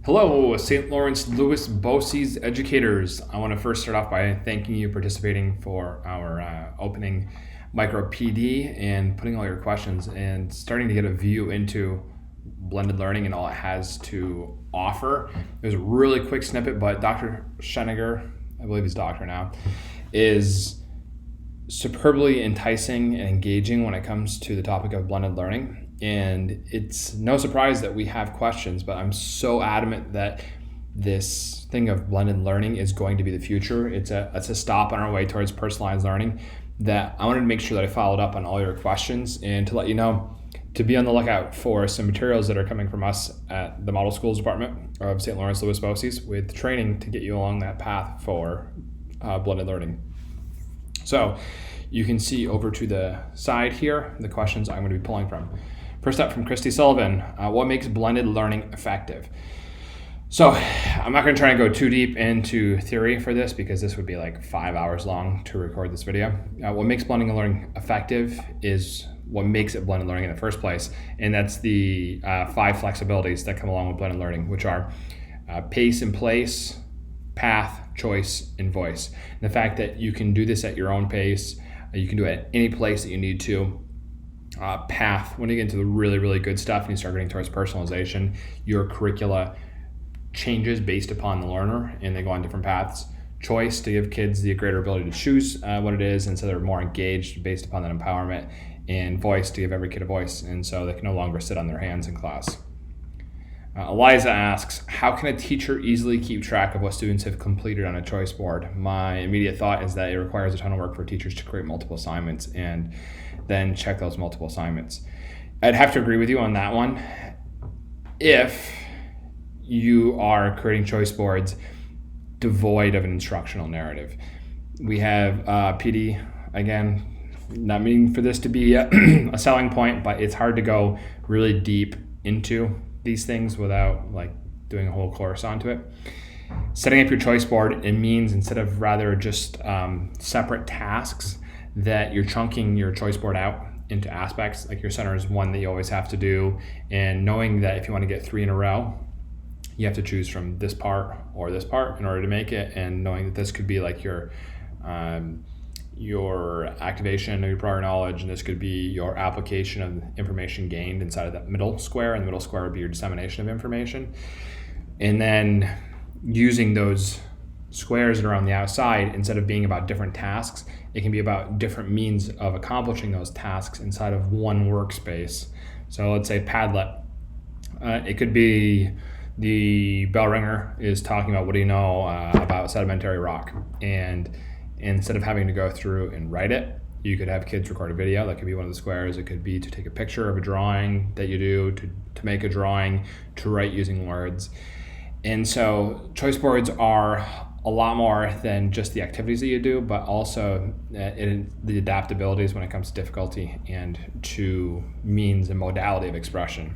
Hello, St. Lawrence Louis BOCES educators. I want to first start off by thanking you participating for our opening micro PD and putting all your questions and starting to get a view into blended learning and all it has to offer. There's a really quick snippet, but Dr. Scheniger, I believe he's doctor now, is superbly enticing and engaging when it comes to the topic of blended learning. And it's no surprise that we have questions, but I'm so adamant that this thing of blended learning is going to be the future. It's a stop on our way towards personalized learning that I wanted to make sure that I followed up on all your questions and to let you know to be on the lookout for some materials that are coming from us at the Model Schools Department of St. Lawrence Louis BOCES with training to get you along that path for blended learning. So you can see over to the side here the questions I'm going to be pulling from. First up from Christy Sullivan, what makes blended learning effective? So I'm not going to try and go too deep into theory for this because this would be like 5 hours long to record this video. What makes blended learning effective is what makes it blended learning in the first place, and that's the 5 flexibilities that come along with blended learning, which are pace and place, path, choice, and voice. And the fact that you can do this at your own pace, you can do it at any place that you need to. Path, when you get into the really, really good stuff and you start getting towards personalization, your curricula changes based upon the learner and they go on different paths. Choice, to give kids the greater ability to choose what it is, and so they're more engaged based upon that empowerment. And voice, to give every kid a voice, and so they can no longer sit on their hands in class. Eliza asks, how can a teacher easily keep track of what students have completed on a choice board? My immediate thought is that it requires a ton of work for teachers to create multiple assignments and then check those multiple assignments. I'd have to agree with you on that one. If you are creating choice boards devoid of an instructional narrative. We have PD, again, not meaning for this to be a selling point, but it's hard to go really deep into these things without like doing a whole course onto it. Setting up your choice board, it means instead of rather just separate tasks, that you're chunking your choice board out into aspects. Like your center is one that you always have to do, and knowing that if you want to get 3 in a row, you have to choose from this part or this part in order to make it, and knowing that this could be like your activation of your prior knowledge, and this could be your application of information gained inside of that middle square, and the middle square would be your dissemination of information. And then using those squares that are on the outside, instead of being about different tasks, it can be about different means of accomplishing those tasks inside of one workspace. So let's say Padlet. It could be the bell ringer is talking about what do you know about sedimentary rock, and instead of having to go through and write it, you could have kids record a video. That could be one of the squares. It could be to take a picture of a drawing that you do, to make a drawing, to write using words. And so choice boards are a lot more than just the activities that you do, but also the adaptabilities when it comes to difficulty and to means and modality of expression.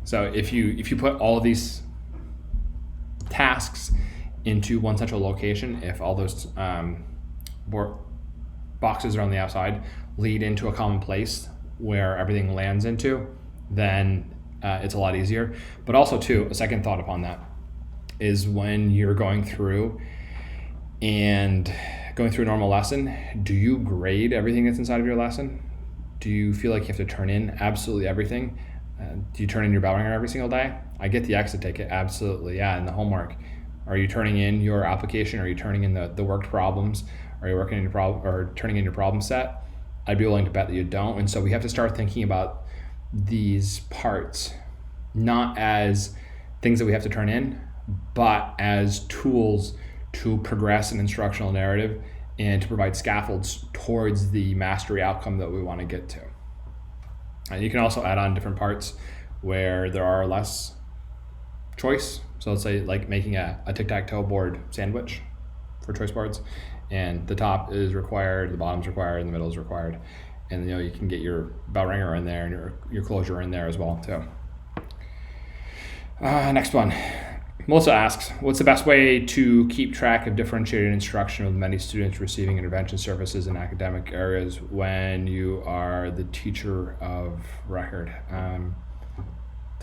So if you put all of these tasks into one central location, if all those boxes are on the outside lead into a common place where everything lands into, then it's a lot easier. But also too, a second thought upon that is when you're going through a normal lesson, do you grade everything that's inside of your lesson? Do you feel like you have to turn in absolutely everything? Do you turn in your bell ringer every single day? I get the exit ticket, absolutely, yeah, and the homework. Are you turning in your application? Are you turning in the worked problems? Are you working in your problem or turning in your problem set? I'd be willing to bet that you don't. And so we have to start thinking about these parts not as things that we have to turn in, but as tools to progress an instructional narrative and to provide scaffolds towards the mastery outcome that we want to get to. And you can also add on different parts where there are less choice. So let's say like making a tic-tac-toe board sandwich for choice boards, and the top is required, the bottom's required, and the middle is required. And you can get your bell ringer in there and your closure in there as well too. Next one. Melissa asks, what's the best way to keep track of differentiated instruction with many students receiving intervention services in academic areas when you are the teacher of record?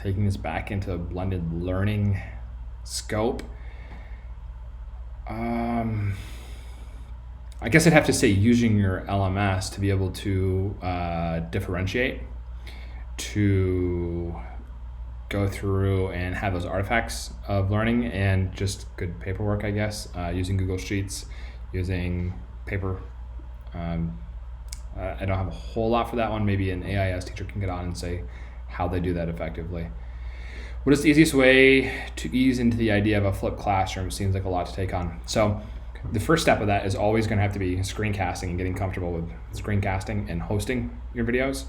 taking this back into a blended learning scope. I guess I'd have to say using your LMS to be able to differentiate, to go through and have those artifacts of learning, and just good paperwork, I guess, using Google Sheets, using paper. I don't have a whole lot for that one. Maybe an AIS teacher can get on and say how they do that effectively. What is the easiest way to ease into the idea of a flipped classroom? Seems like a lot to take on. So the first step of that is always going to have to be screencasting and getting comfortable with screencasting and hosting your videos.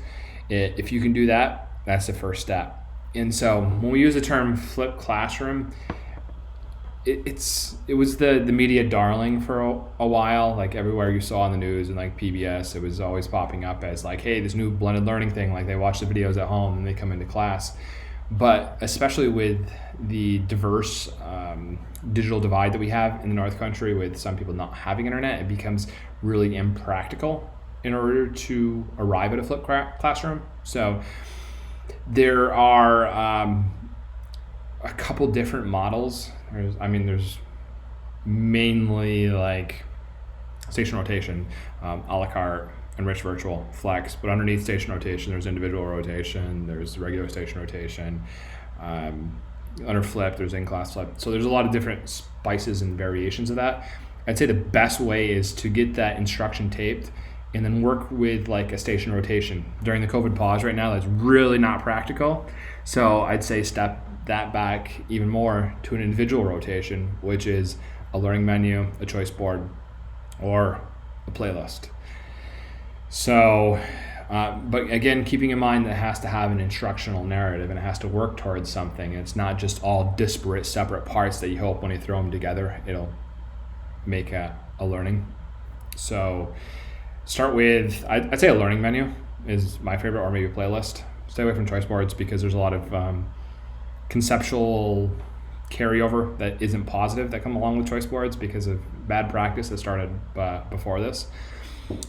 If you can do that, that's the first step. And so when we use the term flipped classroom, it was the media darling for a while. Like everywhere you saw on the news and like PBS, it was always popping up as like, hey, this new blended learning thing. Like they watch the videos at home and they come into class. But especially with the diverse digital divide that we have in the North Country, with some people not having internet, it becomes really impractical in order to arrive at a flipped classroom. So there are a couple different models. There's mainly like station rotation, a la carte, enriched virtual, flex, but underneath station rotation, there's individual rotation, there's regular station rotation, under flip, there's in-class flip. So there's a lot of different spices and variations of that. I'd say the best way is to get that instruction taped and then work with like a station rotation. During the COVID pause right now, that's really not practical. So I'd say step that back even more to an individual rotation, which is a learning menu, a choice board, or a playlist. So, but again, keeping in mind that it has to have an instructional narrative and it has to work towards something. It's not just all disparate, separate parts that you hope when you throw them together, it'll make a learning. So start with, I'd say a learning menu is my favorite, or maybe a playlist. Stay away from choice boards because there's a lot of conceptual carryover that isn't positive that come along with choice boards because of bad practice that started before this.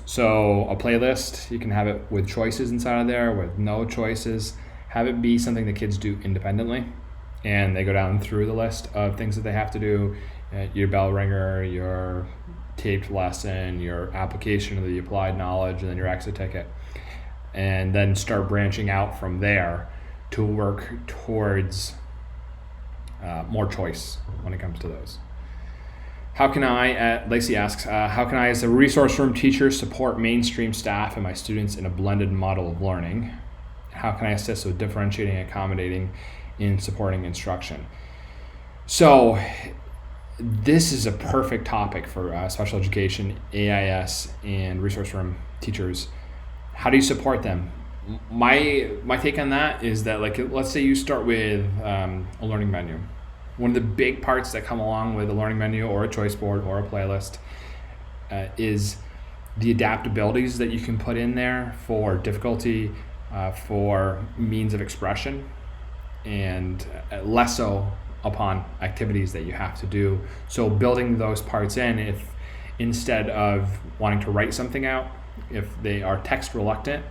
So a playlist, you can have it with choices inside of there, with no choices. Have it be something that kids do independently, and they go down through the list of things that they have to do. Your bell ringer, your taped lesson, your application of the applied knowledge, and then your exit ticket. And then start branching out from there to work towards more choice when it comes to those. How can I, Lacey asks, how can I as a resource room teacher support mainstream staff and my students in a blended model of learning? How can I assist with differentiating, accommodating, in supporting instruction? So this is a perfect topic for special education, AIS, and resource room teachers. How do you support them? My take on that is that, like, let's say you start with a learning menu. One of the big parts that come along with a learning menu or a choice board or a playlist is the adaptabilities that you can put in there for difficulty, for means of expression, and less so upon activities that you have to do. So building those parts in, if instead of wanting to write something out, if they are text reluctant,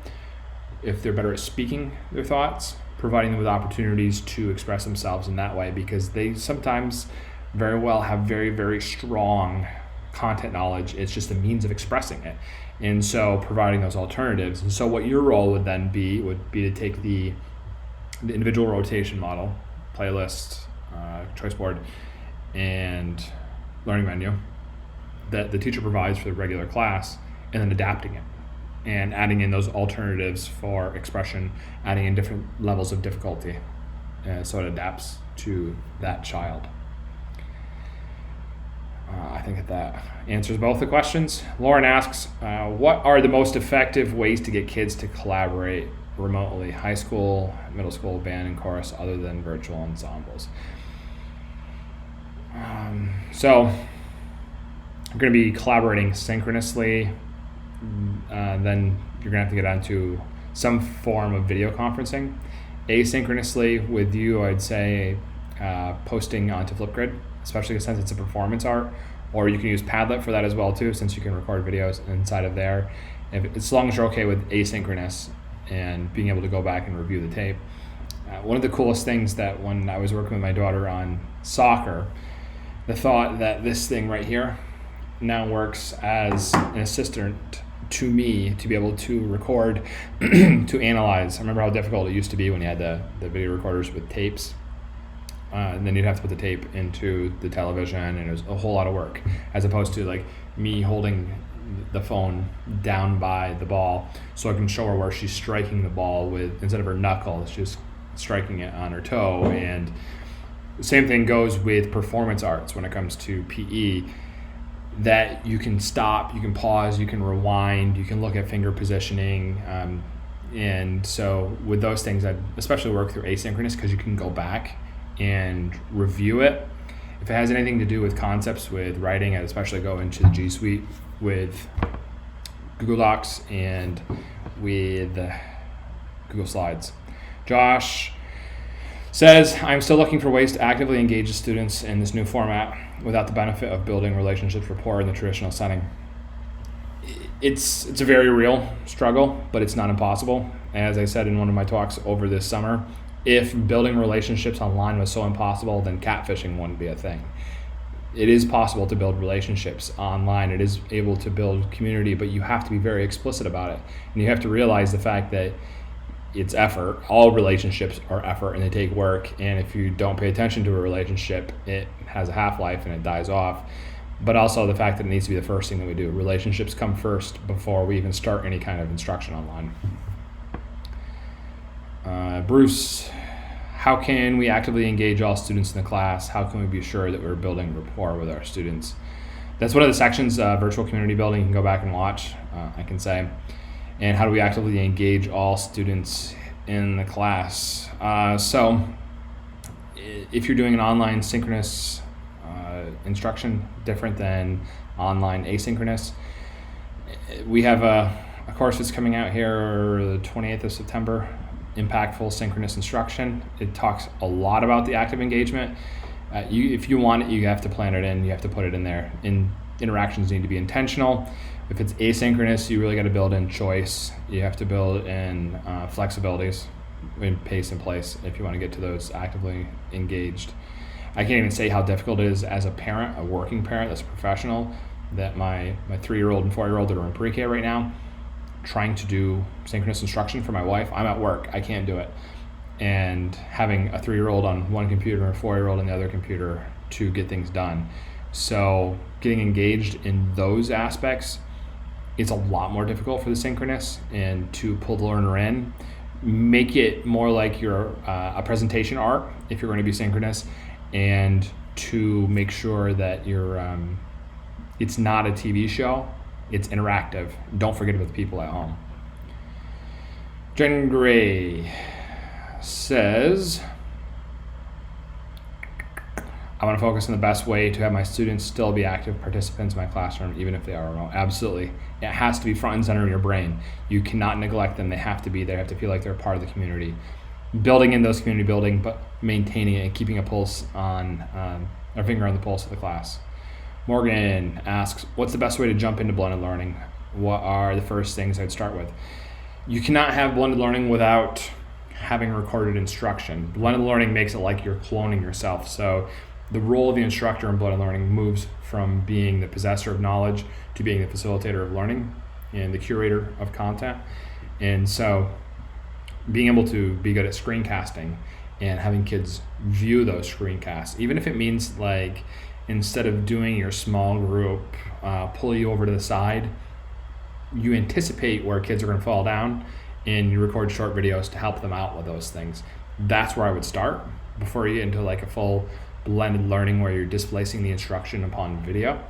if they're better at speaking their thoughts, providing them with opportunities to express themselves in that way, because they sometimes very well have very, very strong content knowledge. It's just a means of expressing it. And so providing those alternatives. And so what your role would then be would be to take the individual rotation model, playlist, choice board, and learning menu that the teacher provides for the regular class, and then adapting it and adding in those alternatives for expression, adding in different levels of difficulty, so it adapts to that child. I think that answers both the questions. Lauren asks, what are the most effective ways to get kids to collaborate remotely, high school, middle school, band and chorus, other than virtual ensembles? So we're going to be collaborating synchronously. Then you're going to have to get onto some form of video conferencing. Asynchronously with you, I'd say posting onto Flipgrid, especially since it's a performance art, or you can use Padlet for that as well too, since you can record videos inside of there. As long as you're okay with asynchronous and being able to go back and review the tape, One of the coolest things that when I was working with my daughter on soccer, the thought that this thing right here now works as an assistant to me to be able to record, to analyze. I remember how difficult it used to be when you had the video recorders with tapes. And then you'd have to put the tape into the television, and it was a whole lot of work, as opposed to like me holding the phone down by the ball so I can show her where she's striking the ball with, instead of her knuckle, she's just striking it on her toe. And the same thing goes with performance arts when it comes to PE, that you can stop, you can pause, you can rewind, you can look at finger positioning. And so with those things, I especially work through asynchronous because you can go back and review it. If it has anything to do with concepts with writing, I'd especially go into the G Suite with Google Docs and with Google Slides. Josh says, I'm still looking for ways to actively engage the students in this new format without the benefit of building relationships rapport in the traditional setting. It's a very real struggle, but it's not impossible. As I said in one of my talks over this summer, if building relationships online was so impossible, then catfishing wouldn't be a thing. It is possible to build relationships online. It is able to build community, but you have to be very explicit about it. And you have to realize the fact that it's effort. All relationships are effort and they take work. And if you don't pay attention to a relationship, it has a half-life and it dies off. But also the fact that it needs to be the first thing that we do. Relationships come first before we even start any kind of instruction online. Bruce, how can we actively engage all students in the class? How can we be sure that we're building rapport with our students? That's one of the sections, virtual community building, you can go back and watch, I can say. And how do we actively engage all students in the class? So if you're doing an online synchronous instruction, different than online asynchronous, we have a course that's coming out here the 28th of September, Impactful Synchronous Instruction. It talks a lot about the active engagement. If you want it, you have to plan it in. You have to put it in there. Interactions need to be intentional. If it's asynchronous, you really got to build in choice. You have to build in flexibilities in pace and place if you want to get to those actively engaged. I can't even say how difficult it is as a parent, a working parent that's a professional, that my 3-year-old and 4-year-old that are in pre-K right now, trying to do synchronous instruction for my wife. I'm at work, I can't do it. And having a 3-year-old on one computer and a 4-year-old on the other computer to get things done. So getting engaged in those aspects, it's a lot more difficult for the synchronous, and to pull the learner in, make it more like you're a presentation art if you're going to be synchronous, and to make sure that you're it's not a TV show, it's interactive. Don't forget about the people at home. Jen Gray says, I want to focus on the best way to have my students still be active participants in my classroom, even if they are remote. Absolutely. It has to be front and center in your brain. You cannot neglect them. They have to be there. They have to feel like they're part of the community. Building in those community building, but maintaining it and keeping a pulse on, our finger on the pulse of the class. Morgan asks, what's the best way to jump into blended learning? What are the first things I'd start with? You cannot have blended learning without having recorded instruction. Blended learning makes it like you're cloning yourself. So the role of the instructor in blended learning moves from being the possessor of knowledge to being the facilitator of learning and the curator of content. And so being able to be good at screencasting and having kids view those screencasts, even if it means like, instead of doing your small group, pull you over to the side, you anticipate where kids are going to fall down and you record short videos to help them out with those things. That's where I would start before you get into like a full blended learning where you're displacing the instruction upon video.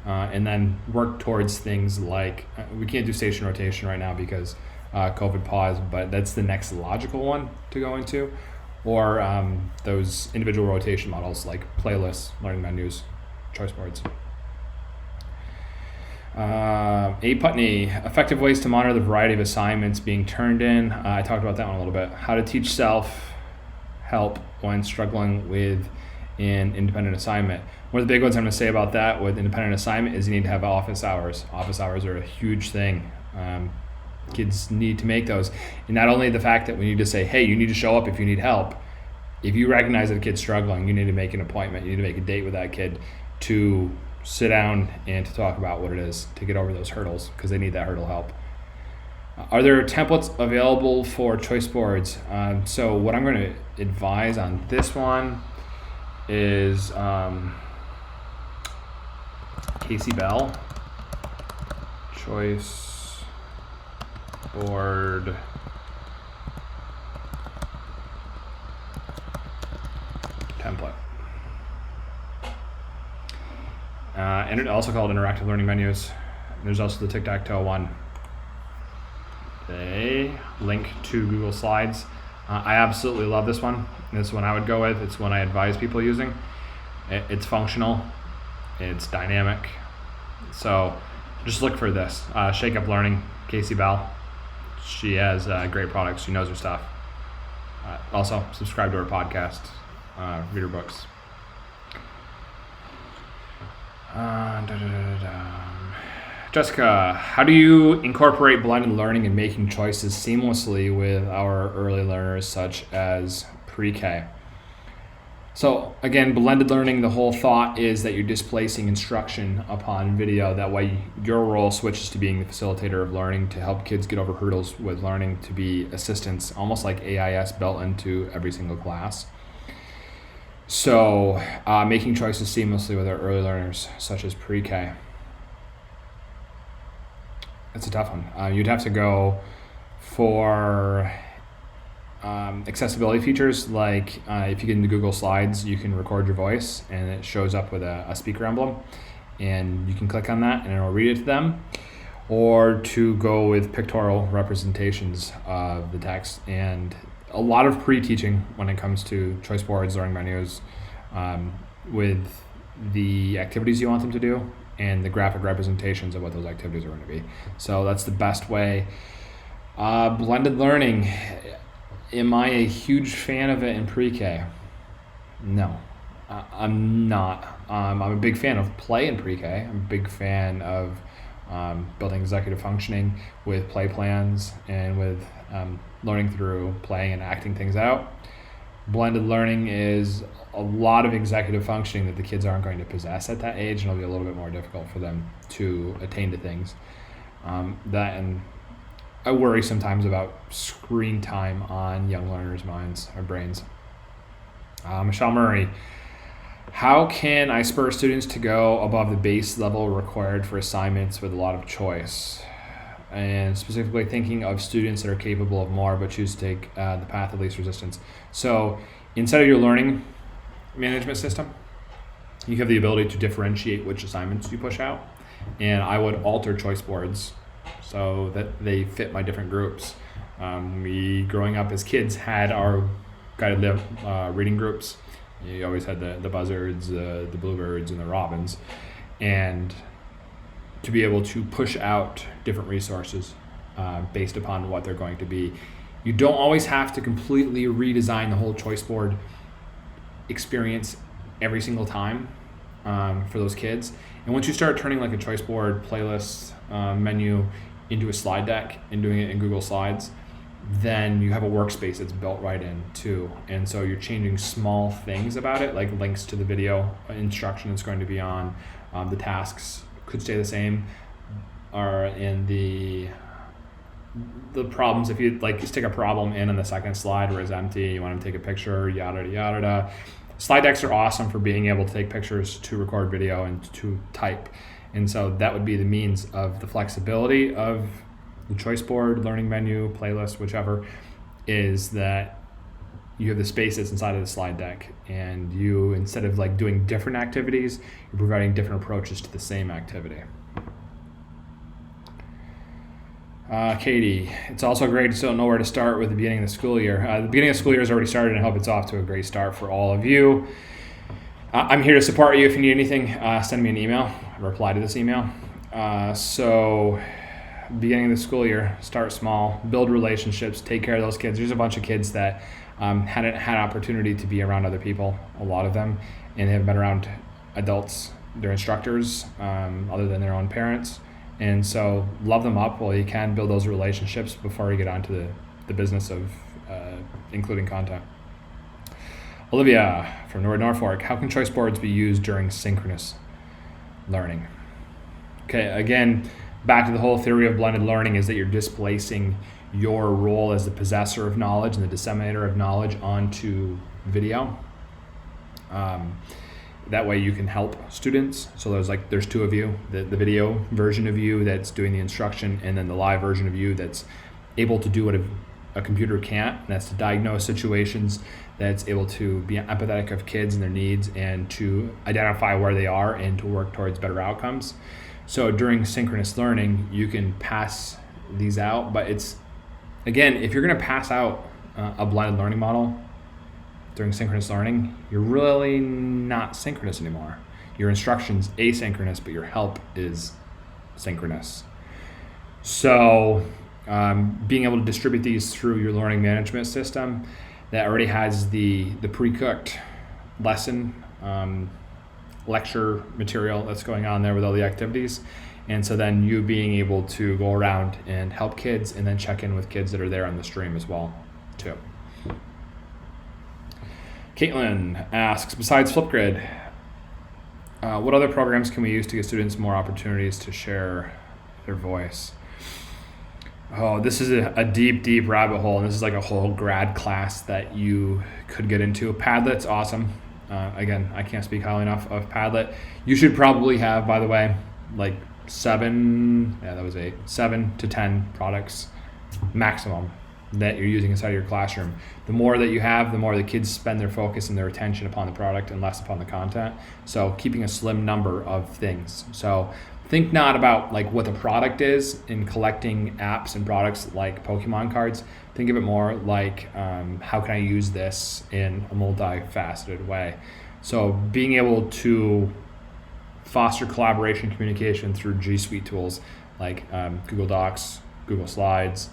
And then work towards things like, we can't do station rotation right now because COVID paused, but that's the next logical one to go into. Or those individual rotation models like playlists, learning menus, choice boards. A. Putney, effective ways to monitor the variety of assignments being turned in. I talked about that one a little bit. How to teach self-help when struggling with an independent assignment. One of the big ones I'm going to say about that with independent assignment is you need to have office hours. Office hours are a huge thing. Kids need to make those. And not only the fact that we need to say, hey, you need to show up if you need help. If you recognize that a kid's struggling, you need to make an appointment. You need to make a date with that kid to sit down and to talk about what it is to get over those hurdles, because they need that hurdle help. Are there templates available for choice boards? So what I'm going to advise on this one is Casey Bell, choice board template. And it's also called interactive learning menus. There's also the tic-tac-toe one. They link to Google Slides. I absolutely love this one. This one I would go with. It's one I advise people using. It's functional. It's dynamic. So just look for this. Shake Up Learning, Casey Bell. She has great products. She knows her stuff. Also, subscribe to her podcast. Read her books. Jessica, how do you incorporate blended learning and making choices seamlessly with our early learners, such as pre-K? So again, blended learning, the whole thought is that you're displacing instruction upon video. That way your role switches to being the facilitator of learning to help kids get over hurdles with learning, to be assistants, almost like AIS built into every single class. So making choices seamlessly with our early learners, such as pre-K. It's a tough one. You'd have to go for accessibility features, like if you get into Google Slides, you can record your voice and it shows up with a speaker emblem, and you can click on that and it'll read it to them. Or to go with pictorial representations of the text, and a lot of pre-teaching when it comes to choice boards, learning menus, with the activities you want them to do and the graphic representations of what those activities are going to be. So that's the best way. Blended learning, am I a huge fan of it in pre-K? No, I'm not. I'm a big fan of play in pre-K. I'm a big fan of building executive functioning with play plans and with learning through playing and acting things out. Blended learning is a lot of executive functioning that the kids aren't going to possess at that age, and it'll be a little bit more difficult for them to attain to things. And I worry sometimes about screen time on young learners' minds or brains. Michelle Murray, how can I spur students to go above the base level required for assignments with a lot of choice? And specifically thinking of students that are capable of more but choose to take the path of least resistance. So inside of your learning management system, you have the ability to differentiate which assignments you push out. And I would alter choice boards so that they fit my different groups. We, growing up as kids, had our guided reading groups. You always had the buzzards, the bluebirds, and the robins. And to be able to push out different resources based upon what they're going to be. You don't always have to completely redesign the whole choice board experience every single time for those kids. And once you start turning like a choice board playlist menu into a slide deck and doing it in Google Slides, then you have a workspace that's built right in too. And so you're changing small things about it, like links to the video instruction that's going to be on, the tasks could stay the same, or in the problems, if you like stick a problem in on the second slide where it's empty, you want to take a picture, yada yada. Slide decks are awesome for being able to take pictures, to record video, and to type. And so that would be the means of the flexibility of the choice board, learning menu, playlist, whichever, is that you have the space that's inside of the slide deck, and you, instead of like doing different activities, you're providing different approaches to the same activity. Katie, it's also great to still know where to start with the beginning of the school year. The beginning of the school year has already started, and I hope it's off to a great start for all of you. I'm here to support you. If you need anything, send me an email, reply to this email. So beginning of the school year, start small, build relationships, take care of those kids. There's a bunch of kids that hadn't had opportunity to be around other people, a lot of them, and have been around adults, their instructors, other than their own parents. And so love them up while you can, build those relationships before you get onto the business of including content. Olivia from Norfolk, how can choice boards be used during synchronous learning? Okay, again, back to the whole theory of blended learning is that you're displacing your role as the possessor of knowledge and the disseminator of knowledge onto video. That way you can help students. So there's two of you, the video version of you that's doing the instruction, and then the live version of you that's able to do what a computer can't, and that's to diagnose situations, that's able to be empathetic of kids and their needs, and to identify where they are and to work towards better outcomes. So during synchronous learning, you can pass these out, but it's, again, if you're gonna pass out a blended learning model during synchronous learning, you're really not synchronous anymore. Your instruction's asynchronous, but your help is synchronous. So being able to distribute these through your learning management system that already has the pre-cooked lesson, lecture material that's going on there with all the activities. And so then you being able to go around and help kids and then check in with kids that are there on the stream as well, too. Caitlin asks, besides Flipgrid, what other programs can we use to give students more opportunities to share their voice? Oh, this is a deep, deep rabbit hole, and this is like a whole grad class that you could get into. Padlet's awesome. Again, I can't speak highly enough of Padlet. You should probably have, by the way, like 7 to 10 products maximum that you're using inside of your classroom. The more that you have, the more the kids spend their focus and their attention upon the product and less upon the content. So keeping a slim number of things. So think not about like what the product is in collecting apps and products like Pokemon cards. Think of it more like how can I use this in a multifaceted way. So being able to foster collaboration, communication through G Suite tools like Google Docs, Google Slides,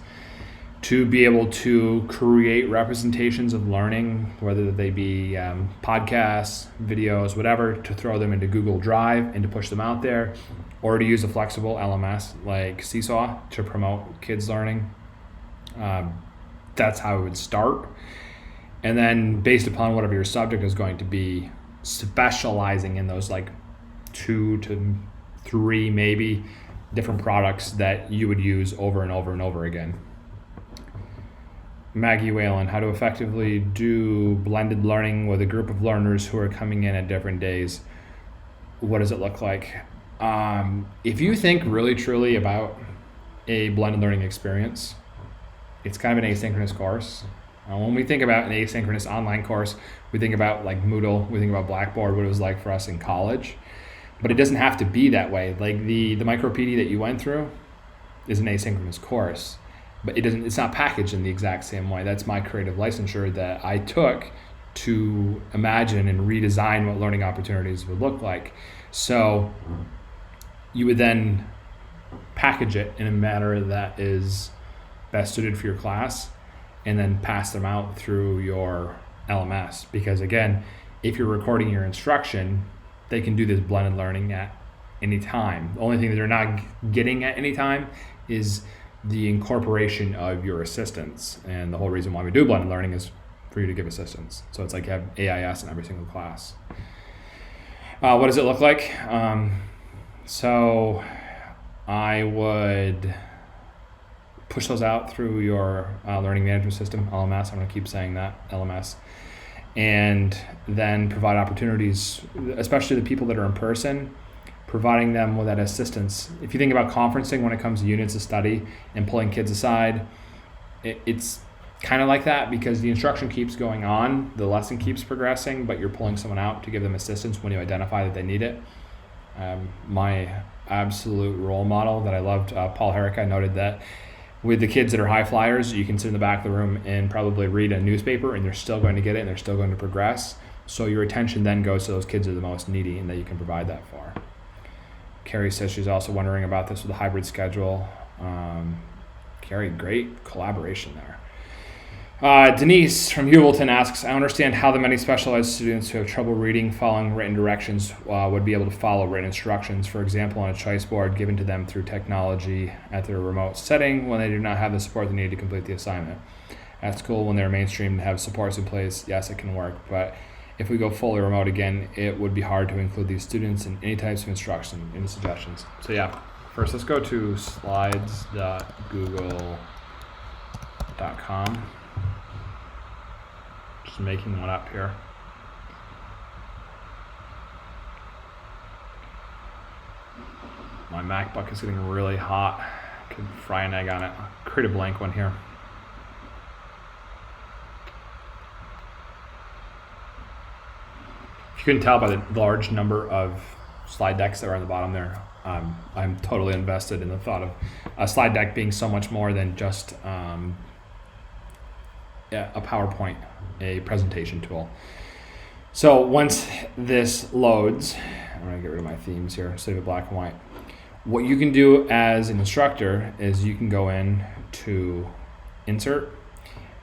to be able to create representations of learning, whether they be podcasts, videos, whatever, to throw them into Google Drive and to push them out there, or to use a flexible LMS like Seesaw to promote kids learning. That's how it would start. And then based upon whatever your subject is going to be, specializing in those like 2 to 3 maybe different products that you would use over and over and over again. Maggie Whalen, how to effectively do blended learning with a group of learners who are coming in at different days. What does it look like? If you think really truly about a blended learning experience, it's kind of an asynchronous course. When we think about an asynchronous online course, we think about like Moodle, we think about Blackboard, what it was like for us in college. But it doesn't have to be that way. Like the micro PD that you went through is an asynchronous course, but it's not packaged in the exact same way. That's my creative licensure that I took to imagine and redesign what learning opportunities would look like. So you would then package it in a manner that is best suited for your class and then pass them out through your LMS. Because again, if you're recording your instruction, they can do this blended learning at any time. The only thing that they're not getting at any time is the incorporation of your assistants. And the whole reason why we do blended learning is for you to give assistance. So it's like you have AIS in every single class. What does it look like? So I would push those out through your learning management system, LMS. I'm going to keep saying that, LMS. And then provide opportunities, especially the people that are in person, providing them with that assistance. If you think about conferencing when it comes to units of study and pulling kids aside, it's kind of like that because the instruction keeps going on, the lesson keeps progressing, but you're pulling someone out to give them assistance when you identify that they need it. My absolute role model that I loved, Paul Herrick, noted that with the kids that are high flyers, you can sit in the back of the room and probably read a newspaper and they're still going to get it and they're still going to progress. So your attention then goes to those kids that are the most needy and that you can provide that for. Carrie says she's also wondering about this with the hybrid schedule. Carrie, great collaboration there. Denise from Hewelton asks, I understand how the many specialized students who have trouble reading following written directions would be able to follow written instructions, for example, on a choice board given to them through technology at their remote setting when they do not have the support they need to complete the assignment. At school, when they're mainstream and have supports in place, yes, it can work, but if we go fully remote again, it would be hard to include these students in any types of instruction. Any suggestions? So yeah, first let's go to slides.google.com. Just making one up here. My MacBook is getting really hot. I could fry an egg on it. I'll create a blank one here. If you can tell by the large number of slide decks that are on the bottom there, I'm totally invested in the thought of a slide deck being so much more than just a PowerPoint, a presentation tool. So once this loads, I'm going to get rid of my themes here, save it black and white. What you can do as an instructor is you can go in to Insert,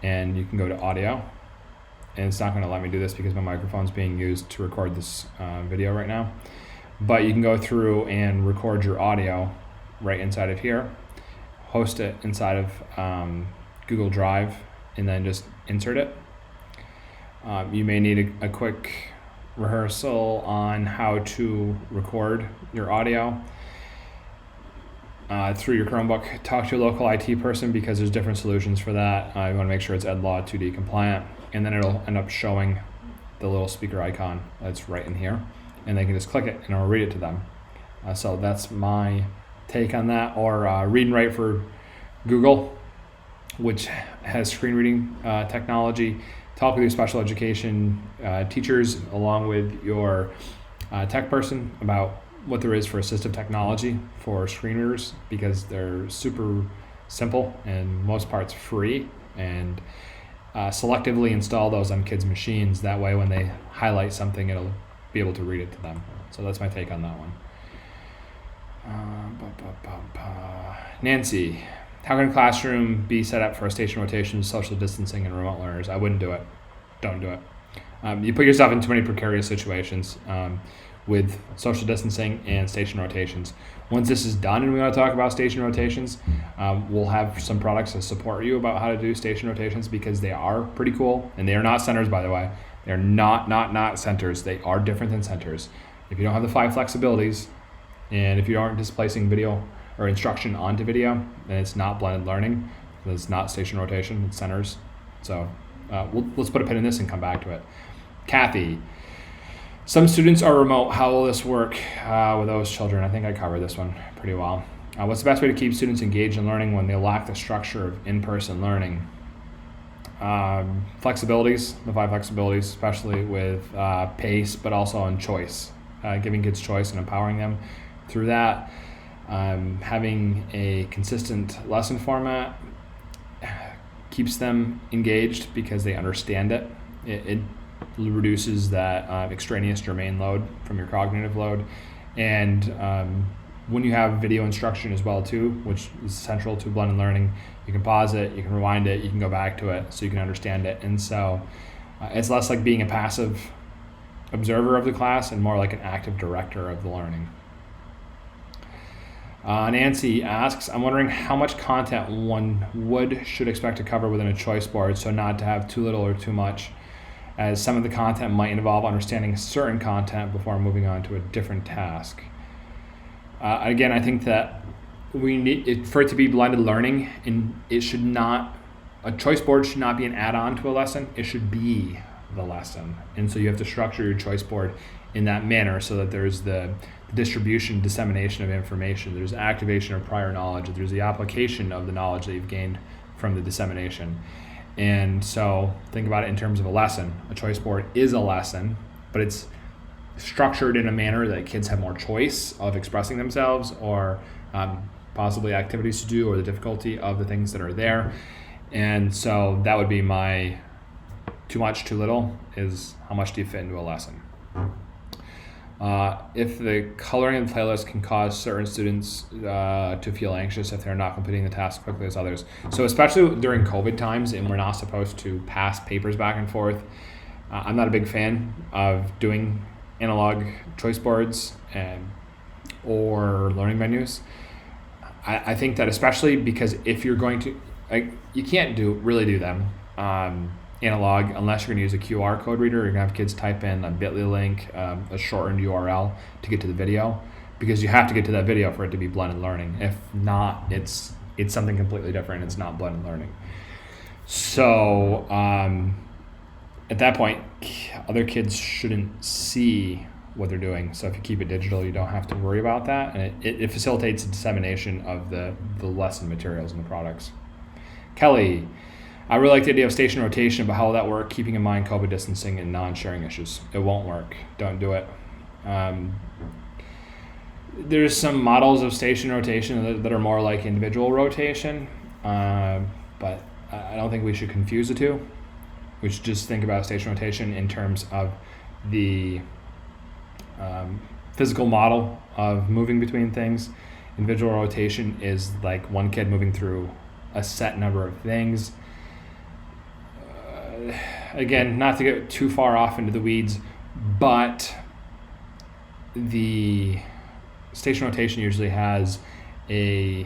and you can go to Audio. And it's not going to let me do this because my microphone's being used to record this video right now. But you can go through and record your audio right inside of here, host it inside of Google Drive, and then just insert it. You may need a quick rehearsal on how to record your audio through your Chromebook. Talk to a local IT person because there's different solutions for that. You want to make sure it's EdLaw 2D compliant, and then it'll end up showing the little speaker icon that's right in here, and they can just click it and it'll read it to them. So that's my take on that. Or Read and Write for Google, which has screen reading technology. Talk with your special education teachers along with your tech person about what there is for assistive technology for screen readers, because they're super simple and most parts free, and selectively install those on kids' machines. That way when they highlight something, it'll be able to read it to them. So that's my take on that one. Nancy, how can a classroom be set up for station rotation, social distancing, and remote learners? I wouldn't do it. Don't do it. You put yourself in too many precarious situations with social distancing and station rotations. Once this is done and we want to talk about station rotations, we'll have some products to support you about how to do station rotations, because they are pretty cool. And they are not centers, by the way. They're not centers. They are different than centers. If you don't have the 5 flexibilities, and if you aren't displacing video or instruction onto video, then it's not blended learning. It's not station rotation, it's centers. So let's put a pin in this and come back to it. Kathy, some students are remote. How will this work with those children? I think I covered this one pretty well. What's the best way to keep students engaged in learning when they lack the structure of in-person learning? Flexibilities, the 5 flexibilities, especially with pace, but also on choice. Giving kids choice and empowering them through that. Having a consistent lesson format keeps them engaged because they understand it. It reduces that extraneous germane load from your cognitive load. And when you have video instruction as well too, which is central to blended learning, you can pause it, you can rewind it, you can go back to it so you can understand it. And so it's less like being a passive observer of the class and more like an active director of the learning. Nancy asks, I'm wondering how much content one should expect to cover within a choice board so not to have too little or too much, as some of the content might involve understanding certain content before moving on to a different task. Again, I think that we need it for it to be blended learning, and it should not, a choice board should not be an add-on to a lesson. It should be the lesson. And so you have to structure your choice board in that manner so that there's the distribution, dissemination of information, there's activation of prior knowledge, there's the application of the knowledge that you've gained from the dissemination. And so think about it in terms of a lesson. A choice board is a lesson, but it's structured in a manner that kids have more choice of expressing themselves, or possibly activities to do, or the difficulty of the things that are there. And so that would be my too much, too little, is how much do you fit into a lesson. If the coloring and playlist can cause certain students to feel anxious if they're not completing the task quickly as others. So especially during COVID times and we're not supposed to pass papers back and forth, I'm not a big fan of doing analog choice boards or learning menus. I think that especially because if you're going to, you can't really do them analog unless you're going to use a QR code reader. You're going to have kids type in a bit.ly link, a shortened URL to get to the video, because you have to get to that video for it to be blended learning. If not, it's something completely different. It's not blended learning. So at that point, other kids shouldn't see what they're doing. So if you keep it digital, you don't have to worry about that, and it facilitates the dissemination of the lesson materials and the products. Kelly, I really like the idea of station rotation, but how will that work, keeping in mind COVID distancing and non-sharing issues? It won't work. Don't do it. There's some models of station rotation that are more like individual rotation, but I don't think we should confuse the two. We should just think about station rotation in terms of the physical model of moving between things. Individual rotation is like one kid moving through a set number of things. Again, not to get too far off into the weeds, but the station rotation usually has a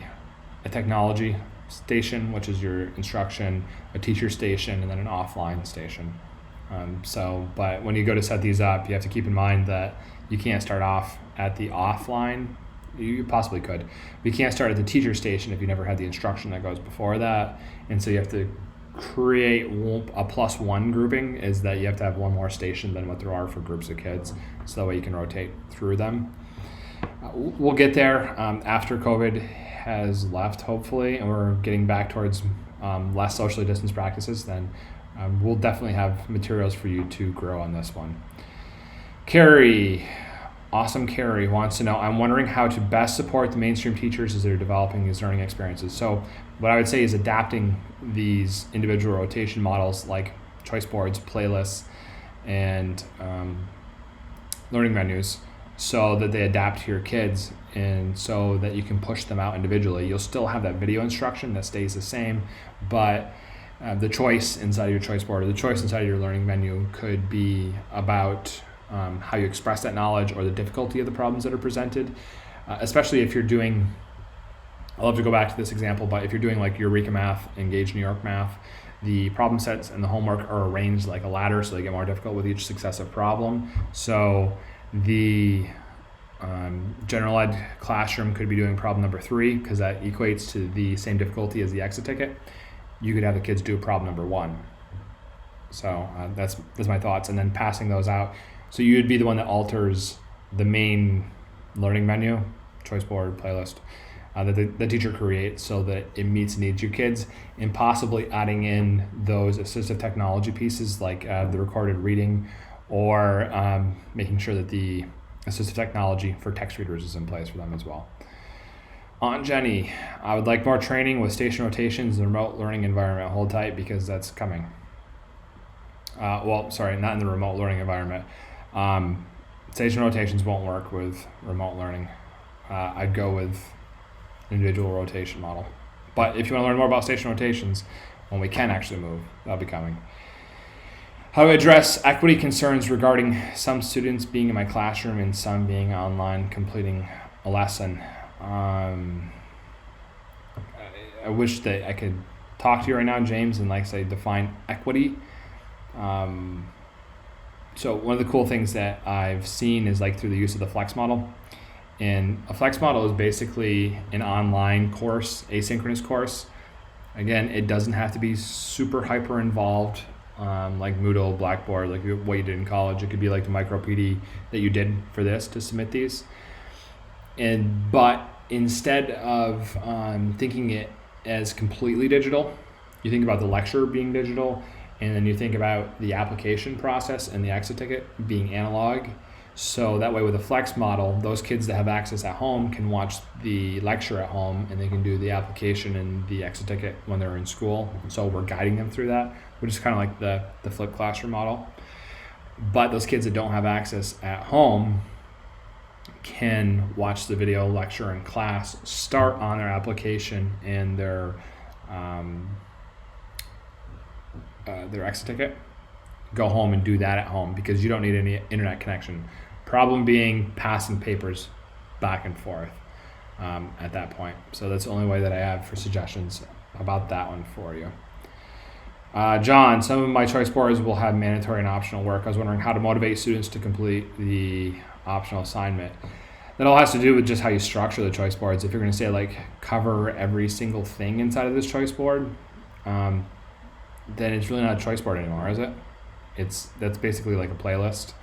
technology station, which is your instruction, a teacher station, and then an offline station. But when you go to set these up, you have to keep in mind that you can't start off at the offline. You possibly could, but you can't start at the teacher station if you never had the instruction that goes before that. And so you have to create a +1 grouping, is that you have to have one more station than what there are for groups of kids, so that way you can rotate through them. We'll get there after COVID has left, hopefully, and we're getting back towards less socially distanced practices. Then we'll definitely have materials for you to grow on this one. Carrie, awesome Carrie, wants to know, I'm wondering how to best support the mainstream teachers as they're developing these learning experiences. So what I would say is adapting these individual rotation models like choice boards, playlists, and learning menus, so that they adapt to your kids and so that you can push them out individually. You'll still have that video instruction that stays the same, but the choice inside of your choice board or the choice inside of your learning menu could be about how you express that knowledge or the difficulty of the problems that are presented, especially if you're doing, I love to go back to this example, but if you're doing like Eureka Math, Engage New York Math, the problem sets and the homework are arranged like a ladder, so they get more difficult with each successive problem. So the general ed classroom could be doing problem number 3 because that equates to the same difficulty as the exit ticket. You could have the kids do problem number 1. So that's my thoughts, and then passing those out. So you would be the one that alters the main learning menu, choice board, playlist, that the teacher creates so that it meets the needs of your kids, and possibly adding in those assistive technology pieces like the recorded reading, or making sure that the assistive technology for text readers is in place for them as well. Aunt Jenny, I would like more training with station rotations in the remote learning environment. Hold tight because that's coming. Not in the remote learning environment. Station rotations won't work with remote learning. I'd go with individual rotation model. But if you want to learn more about station rotations, when we can actually move, that'll be coming. How to address equity concerns regarding some students being in my classroom and some being online completing a lesson. I wish that I could talk to you right now, James, and define equity. So one of the cool things that I've seen is through the use of the flex model. And a flex model is basically an online course, asynchronous course. Again, it doesn't have to be super hyper involved, like Moodle, Blackboard, like what you did in college. It could be like the micro PD that you did for this to submit these. But instead of thinking it as completely digital, you think about the lecture being digital, and then you think about the application process and the exit ticket being analog. So that way with a flex model, those kids that have access at home can watch the lecture at home, and they can do the application and the exit ticket when they're in school. So we're guiding them through that, which is kind of like the flipped classroom model. But those kids that don't have access at home, can watch the video lecture in class, start on their application and their exit ticket, go home and do that at home because you don't need any internet connection. Problem being passing papers back and forth at that point. So that's the only way that I have for suggestions about that one for you. John, some of my choice boards will have mandatory and optional work. I was wondering how to motivate students to complete the optional assignment. That all has to do with just how you structure the choice boards. If you're going to say like cover every single thing inside of this choice board, then it's really not a choice board anymore, is it? That's basically like a playlist.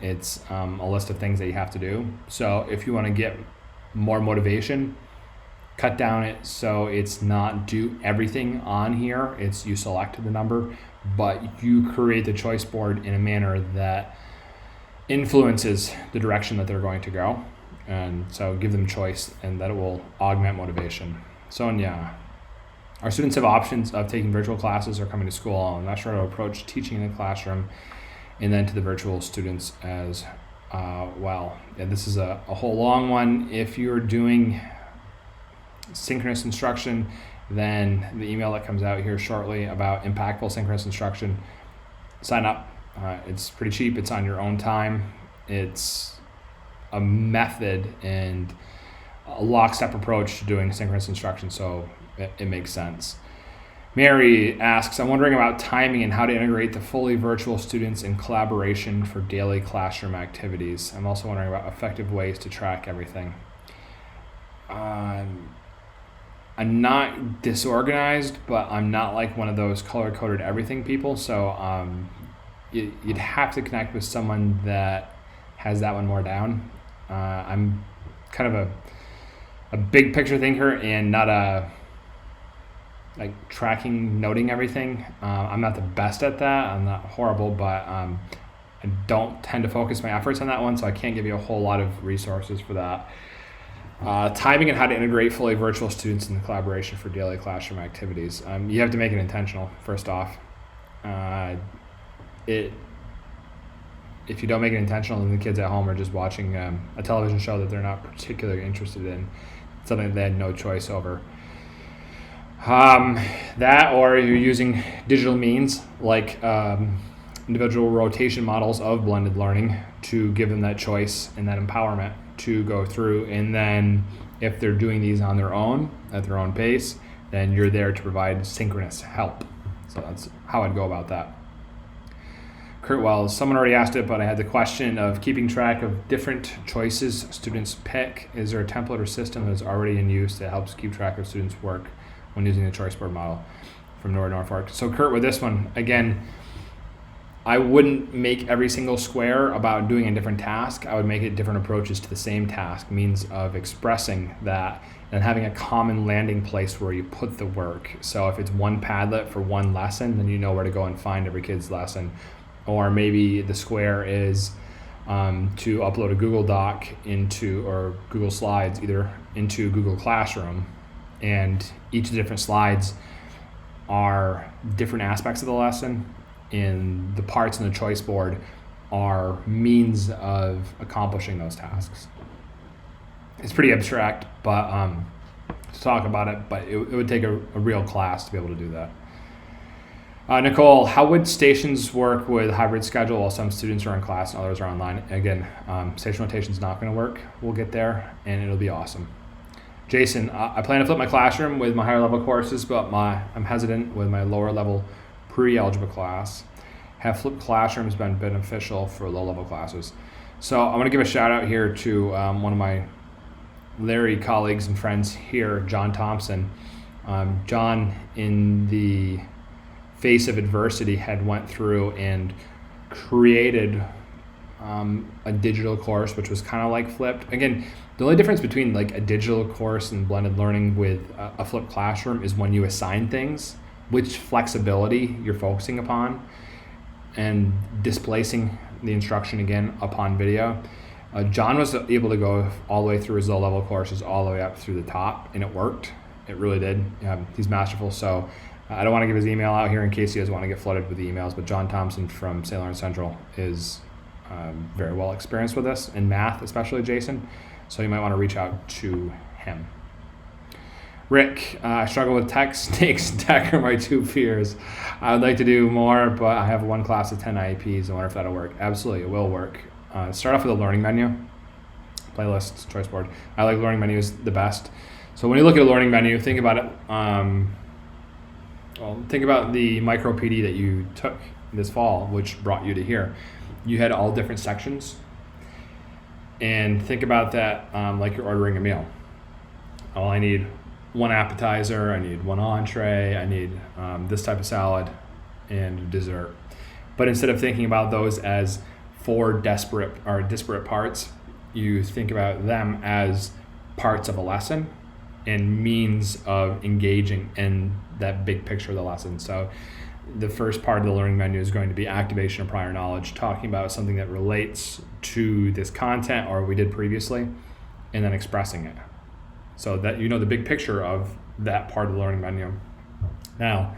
It's a list of things that you have to do. So if you want to get more motivation, cut down it so it's not do everything on here. It's you select the number, but you create the choice board in a manner that influences the direction that they're going to go. And so give them choice, and that will augment motivation. Sonia, our students have options of taking virtual classes or coming to school. I'm not sure how to approach teaching in the classroom and then to the virtual students as well. Yeah, this is a whole long one. If you're doing synchronous instruction, then the email that comes out here shortly about impactful synchronous instruction, sign up. It's pretty cheap. It's on your own time. It's a method and a lockstep approach to doing synchronous instruction, so it makes sense. Mary asks, I'm wondering about timing and how to integrate the fully virtual students in collaboration for daily classroom activities. I'm also wondering about effective ways to track everything. I'm not disorganized, but I'm not like one of those color-coded everything people, so you'd have to connect with someone that has that one more down. I'm kind of a big picture thinker and not a like tracking, noting everything. I'm not the best at that. I'm not horrible, but I don't tend to focus my efforts on that one, so I can't give you a whole lot of resources for that. Timing and how to integrate fully virtual students in the collaboration for daily classroom activities. You have to make it intentional, first off. If you don't make it intentional, then the kids at home are just watching a television show that they're not particularly interested in, something that they had no choice over. That, or you're using digital means like individual rotation models of blended learning to give them that choice and that empowerment to go through. And then if they're doing these on their own, at their own pace, then you're there to provide synchronous help. So that's how I'd go about that. Kurt Wells, someone already asked it, but I had the question of keeping track of different choices students pick. Is there a template or system that is already in use that helps keep track of students' work when using the choice board model from Norfolk? So Kurt, with this one, again, I wouldn't make every single square about doing a different task. I would make it different approaches to the same task, means of expressing that and having a common landing place where you put the work. So if it's one Padlet for one lesson, then you know where to go and find every kid's lesson. Or maybe the square is to upload a Google Doc or Google Slides, either into Google Classroom, and each of the different slides are different aspects of the lesson, and the parts in the choice board are means of accomplishing those tasks. It's pretty abstract, but to talk about it, but it would take a real class to be able to do that. Nicole, how would stations work with hybrid schedule while some students are in class and others are online? Again, station rotation is not going to work. We'll get there, and it'll be awesome. Jason, I plan to flip my classroom with my higher level courses, but I'm hesitant with my lower level pre-algebra class. Have flipped classrooms been beneficial for low level classes? So I'm going to give a shout out here to one of my Larry colleagues and friends here, John Thompson. John, in the face of adversity, had went through and created a digital course, which was kind of like flipped. Again, the only difference between like a digital course and blended learning with a flipped classroom is when you assign things, which flexibility you're focusing upon, and displacing the instruction again upon video. John was able to go all the way through his low level courses all the way up through the top, and it worked. It really did. He's masterful. So I don't want to give his email out here in case you guys want to get flooded with the emails, but John Thompson from St. Lawrence Central is very well experienced with this, in math especially, Jason. So you might want to reach out to him. Rick, I struggle with tech. Snakes and tech are my two fears. I would like to do more, but I have one class of 10 IEPs. I wonder if that'll work. Absolutely, it will work. Start off with a learning menu, playlists, choice board. I like learning menus the best. So when you look at a learning menu, think about it. Think about the micro PD that you took this fall, which brought you to here. You had all different sections, and think about that like you're ordering a meal. Oh, I need one appetizer, I need one entree, I need this type of salad and dessert. But instead of thinking about those as four disparate parts, you think about them as parts of a lesson and means of engaging in that big picture of the lesson. So the first part of the learning menu is going to be activation of prior knowledge, talking about something that relates to this content or we did previously, and then expressing it. So that you know the big picture of that part of the learning menu. Now,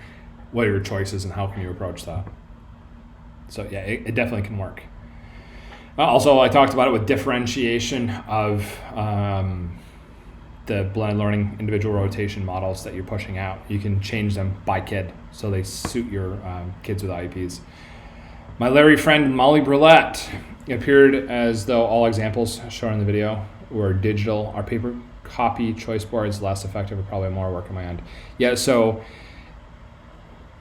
what are your choices and how can you approach that? So yeah, it definitely can work. Also, I talked about it with differentiation of the blended learning individual rotation models that you're pushing out. You can change them by kid so they suit your kids with IEPs. My Larry friend Molly Brulette, it appeared as though all examples shown in the video were digital. Our paper copy choice boards less effective or probably more work on my end. Yeah, so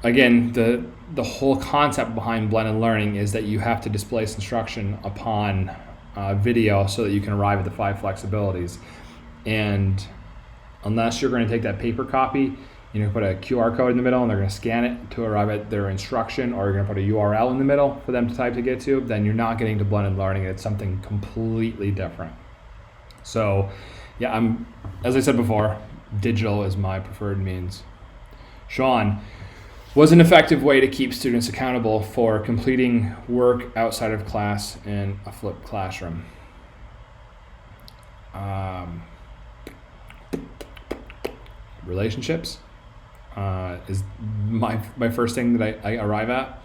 again, the whole concept behind blended learning is that you have to displace instruction upon video so that you can arrive at the 5 flexibilities. And unless you're going to take that paper copy, you know, put a QR code in the middle and they're going to scan it to arrive at their instruction, or you're going to put a URL in the middle for them to type to get to, then you're not getting to blended learning. It's something completely different. So yeah, as I said before, digital is my preferred means. Sean, was an effective way to keep students accountable for completing work outside of class in a flipped classroom? Relationships is my first thing that I arrive at.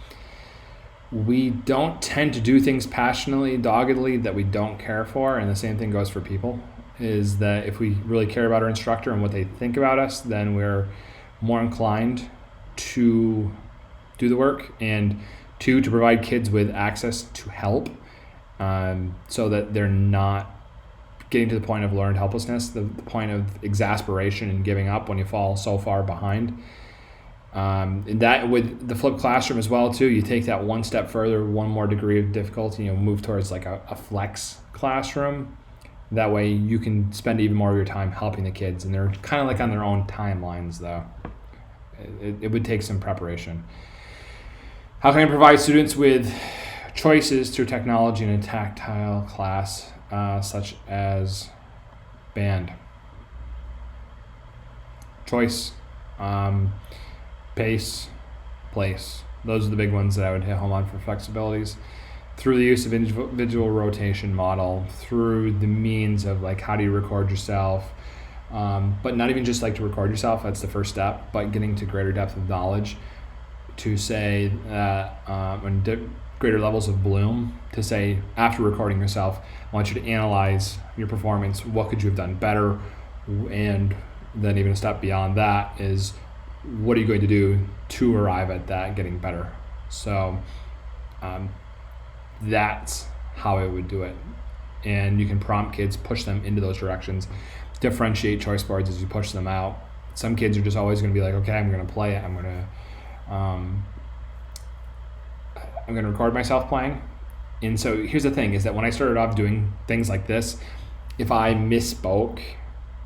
We don't tend to do things passionately, doggedly that we don't care for, and the same thing goes for people, is that if we really care about our instructor and what they think about us, then we're more inclined to do the work, and to provide kids with access to help so that they're not getting to the point of learned helplessness, the point of exasperation and giving up when you fall so far behind. And that with the flipped classroom as well too, you take that one step further, one more degree of difficulty, you know, move towards like a flex classroom. That way you can spend even more of your time helping the kids, and they're kind of like on their own timelines though. It would take some preparation. How can I provide students with choices through technology in a tactile class, such as band? Choice, pace, place. Those are the big ones that I would hit home on for flexibilities. Through the use of individual rotation model, through the means of like how do you record yourself, but not even just like to record yourself, that's the first step, but getting to greater depth of knowledge to say that and greater levels of bloom, to say after recording yourself, I want you to analyze your performance, what could you have done better, and then even a step beyond that is what are you going to do to arrive at that getting better. So that's how I would do it. And you can prompt kids, push them into those directions, differentiate choice boards as you push them out. Some kids are just always going to be like, okay, I'm going to play it. I'm going to record myself playing. And so here's the thing, is that when I started off doing things like this, if I misspoke,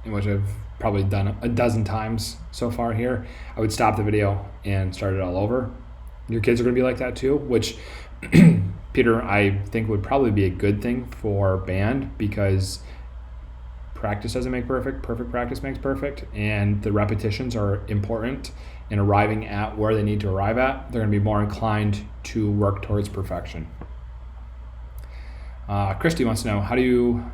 which I've probably done a dozen times so far here, I would stop the video and start it all over. Your kids are going to be like that too, which Peter, I think would probably be a good thing for band, because practice doesn't make perfect, perfect practice makes perfect, and the repetitions are important in arriving at where they need to arrive at. They're going to be more inclined to work towards perfection. Christy wants to know, how do you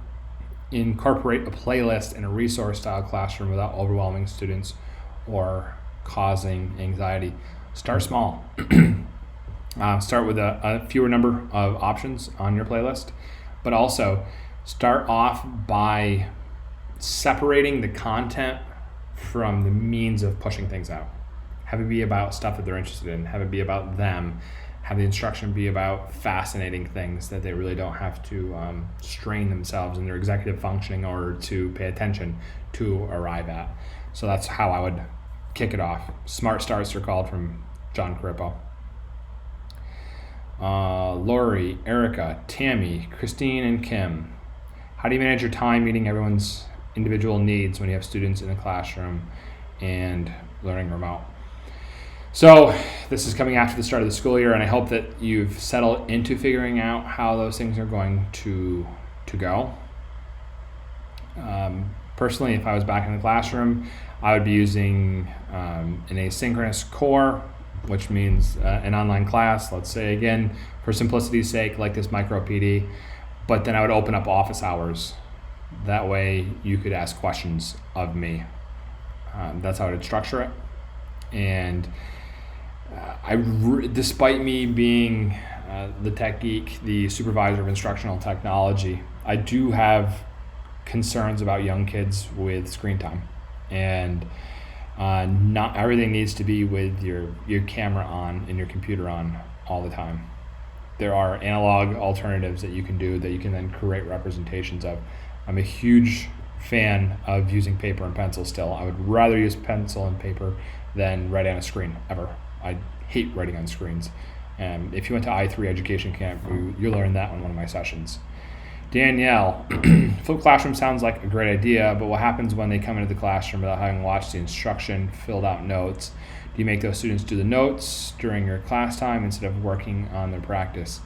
incorporate a playlist in a resource style classroom without overwhelming students or causing anxiety? Start small. Start with a fewer number of options on your playlist, but also start off by separating the content from the means of pushing things out. Have it be about stuff that they're interested in, have it be about them, have the instruction be about fascinating things that they really don't have to strain themselves in their executive functioning in order to pay attention to arrive at. So that's how I would kick it off. Smart starts are called, from John Carippo. Lori, Erica, Tammy, Christine, and Kim. How do you manage your time meeting everyone's individual needs when you have students in the classroom and learning remote? So this is coming after the start of the school year, and I hope that you've settled into figuring out how those things are going to go. Personally, if I was back in the classroom, I would be using an asynchronous core, which means an online class, let's say again, for simplicity's sake, like this micro PD, but then I would open up office hours. That way you could ask questions of me. That's how I would structure it. And despite me being the tech geek, the supervisor of instructional technology, I do have concerns about young kids with screen time. And not everything needs to be with your camera on and your computer on all the time. There are analog alternatives that you can do that you can then create representations of. I'm a huge fan of using paper and pencil still. I would rather use pencil and paper than write on a screen, ever. I hate writing on screens. And if you went to I3 Education Camp, you learned that on one of my sessions. Danielle, flipped classroom sounds like a great idea, but what happens when they come into the classroom without having watched the instruction, filled out notes? Do you make those students do the notes during your class time instead of working on their practice?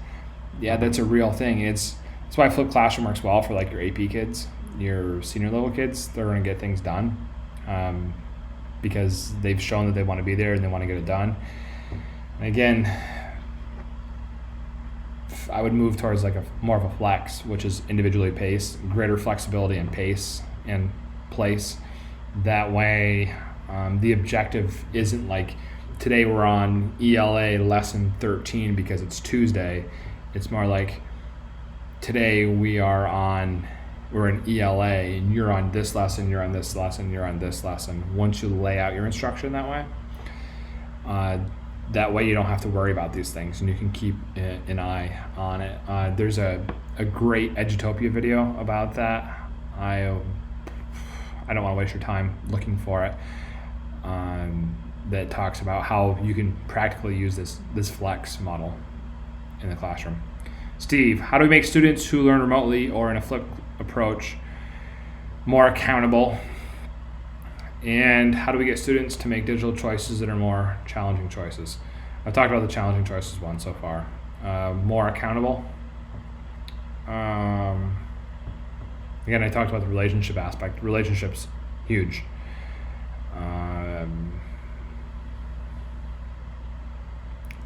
Yeah, that's a real thing. That's why flipped classroom works well for like your AP kids, your senior level kids. They're going to get things done because they've shown that they want to be there and they want to get it done. And again, I would move towards like more of a flex, which is individually paced, greater flexibility in pace and place. That way, the objective isn't like today we're on ELA lesson 13 because it's Tuesday. It's more like today we're in ELA and you're on this lesson, you're on this lesson, you're on this lesson. Once you lay out your instruction that way, that way you don't have to worry about these things and you can keep an eye on it. There's a great Edutopia video about that. I don't want to waste your time looking for it. That talks about how you can practically use this flex model in the classroom. Steve, how do we make students who learn remotely or in a flipped approach more accountable? And how do we get students to make digital choices that are more challenging choices? I've talked about the challenging choices one so far. More accountable. Again, I talked about the relationship aspect. Relationships, huge.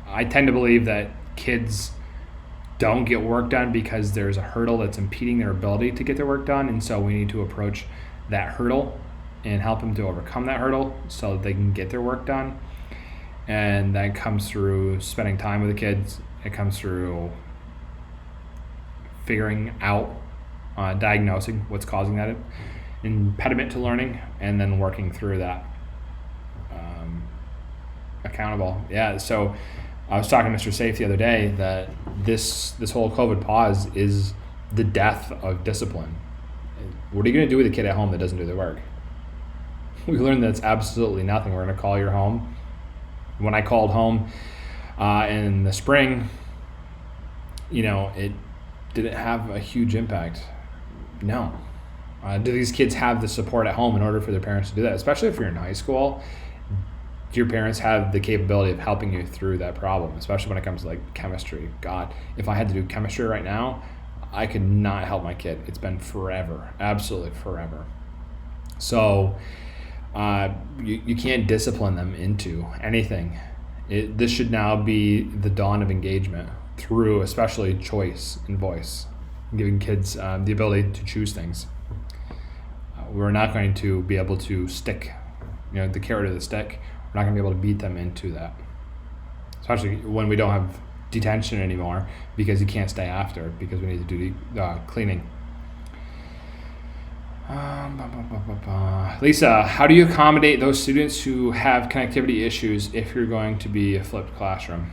I tend to believe that kids don't get work done because there's a hurdle that's impeding their ability to get their work done, and so we need to approach that hurdle and help them to overcome that hurdle so that they can get their work done. And that comes through spending time with the kids. It comes through figuring out, diagnosing what's causing that impediment to learning, and then working through that. Accountable. Yeah, so I was talking to Mr. Safe the other day that this whole COVID pause is the death of discipline. What are you going to do with a kid at home that doesn't do their work? We learned that's absolutely nothing. We're going to call your home. When I called home in the spring, it didn't have a huge impact. No. Do these kids have the support at home in order for their parents to do that? Especially if you're in high school, do your parents have the capability of helping you through that problem, especially when it comes to like chemistry? God, if I had to do chemistry right now, I could not help my kid. It's been forever, absolutely forever. So you can't discipline them into anything. This should now be the dawn of engagement through especially choice and voice, giving kids the ability to choose things. We're not going to be able to stick the carrot or the stick. We're not going to be able to beat them into that, especially when we don't have detention anymore because you can't stay after because we need to do the cleaning. Lisa, how do you accommodate those students who have connectivity issues if you're going to be a flipped classroom?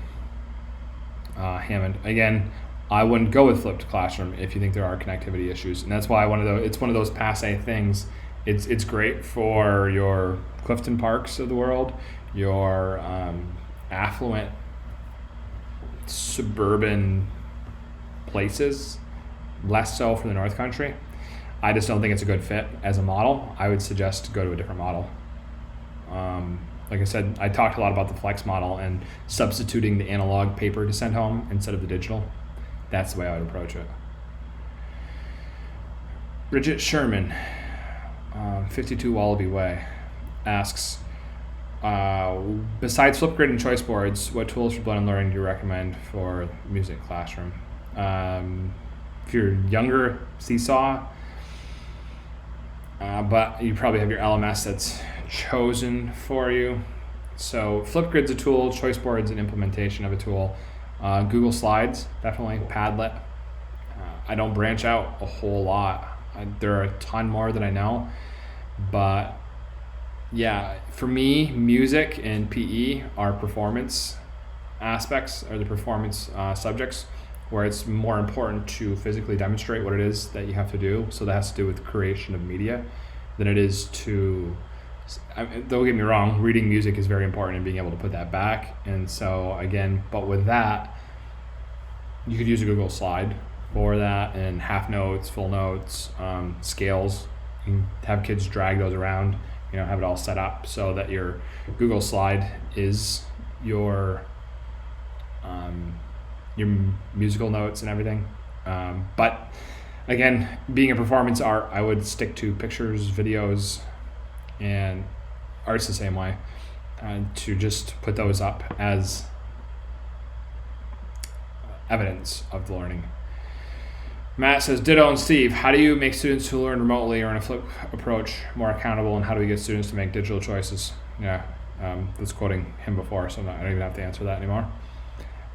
Hammond, again, I wouldn't go with flipped classroom if you think there are connectivity issues, and that's why it's one of those passe things. It's great for your Clifton Parks of the world, your affluent suburban places, less so for the North Country. I just don't think it's a good fit as a model. I would suggest to go to a different model. Like I said, I talked a lot about the flex model and substituting the analog paper to send home instead of the digital. That's the way I would approach it. Bridget Sherman, 52 Wallaby Way, asks, besides Flipgrid and choice boards, what tools for blended learning do you recommend for music classroom? If you're younger, Seesaw, but you probably have your LMS that's chosen for you. So Flipgrid's a tool, choice board's an implementation of a tool. Google Slides, definitely, Padlet. I don't branch out a whole lot. There are a ton more that I know, but yeah, for me, music and PE are performance aspects, or the performance subjects, where it's more important to physically demonstrate what it is that you have to do. So that has to do with creation of media than it is to, don't get me wrong, reading music is very important and being able to put that back. And so again, but with that, you could use a Google Slide for that, and half notes, full notes, scales. You can have kids drag those around, have it all set up so that your Google Slide is your musical notes and everything. But again, being a performance art, I would stick to pictures, videos, and art's the same way, to just put those up as evidence of the learning. Matt says, ditto and Steve, how do you make students who learn remotely or in a flip approach more accountable, and how do we get students to make digital choices? Yeah, was quoting him before, so I don't even have to answer that anymore.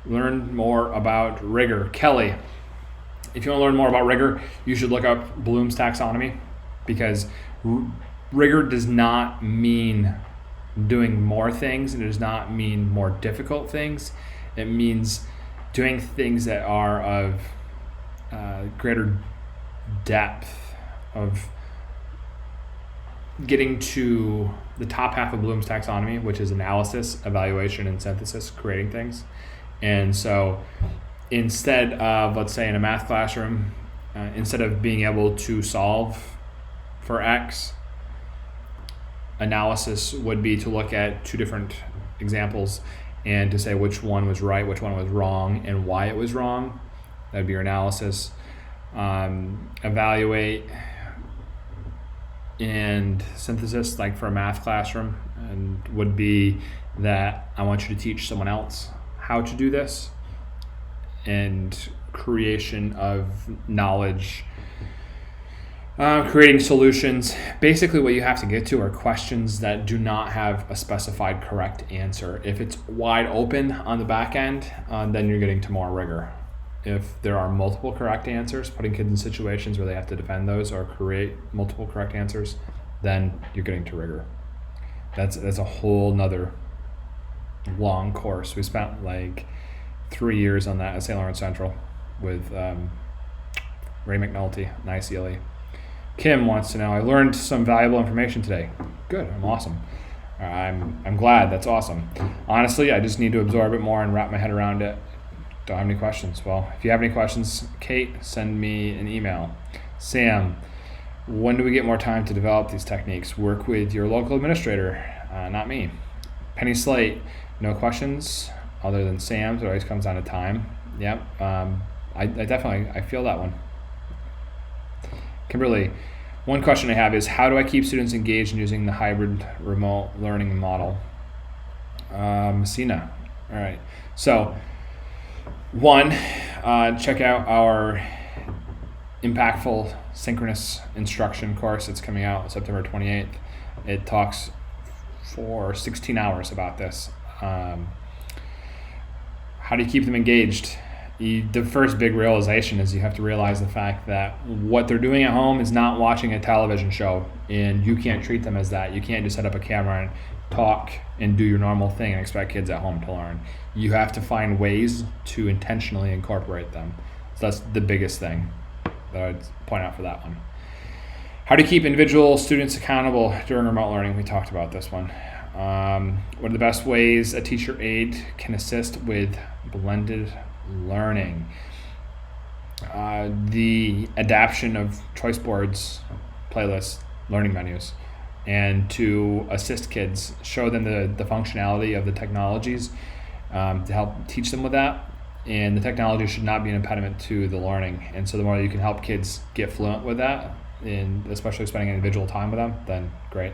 Learn more about rigor. Kelly, if you want to learn more about rigor, you should look up Bloom's taxonomy, because rigor does not mean doing more things, and it does not mean more difficult things. It means doing things that are of greater depth, of getting to the top half of Bloom's taxonomy, which is analysis, evaluation, and synthesis, creating things. And so instead of, let's say in a math classroom, instead of being able to solve for X, analysis would be to look at two different examples and to say which one was right, which one was wrong, and why it was wrong. That would be your analysis. Evaluate and synthesis, like for a math classroom, and would be that I want you to teach someone else how to do this, and creation of knowledge, creating solutions. Basically what you have to get to are questions that do not have a specified correct answer. If it's wide open on the back end, then you're getting to more rigor. If there are multiple correct answers, putting kids in situations where they have to defend those or create multiple correct answers, then you're getting to rigor. That's a whole nother long course. We spent like 3 years on that at St. Lawrence Central with Ray McNulty and ICLE. Kim wants to know, I learned some valuable information today. Good, I'm awesome. I'm glad, that's awesome. Honestly, I just need to absorb it more and wrap my head around it. Don't have any questions. Well, if you have any questions, Kate, send me an email. Sam, when do we get more time to develop these techniques? Work with your local administrator, not me. Penny Slate, no questions other than Sam's. It always comes down to time. Yep, I definitely feel that one. Kimberly, one question I have is, how do I keep students engaged in using the hybrid remote learning model? Messina, all right. So, one, check out our impactful synchronous instruction course. It's coming out September 28th. It talks for 16 hours about this. How do you keep them engaged? The first big realization is you have to realize the fact that what they're doing at home is not watching a television show, and you can't treat them as that. You can't just set up a camera and talk and do your normal thing and expect kids at home to learn. You have to find ways to intentionally incorporate them. So that's the biggest thing that I'd point out for that one. How to keep individual students accountable during remote learning. We talked about this one. What are the best ways a teacher aide can assist with blended learning? The adaptation of choice boards, playlists, learning menus, and to assist kids, show them the functionality of the technologies to help teach them with that. And the technology should not be an impediment to the learning. And so the more you can help kids get fluent with that, and especially spending individual time with them, then great.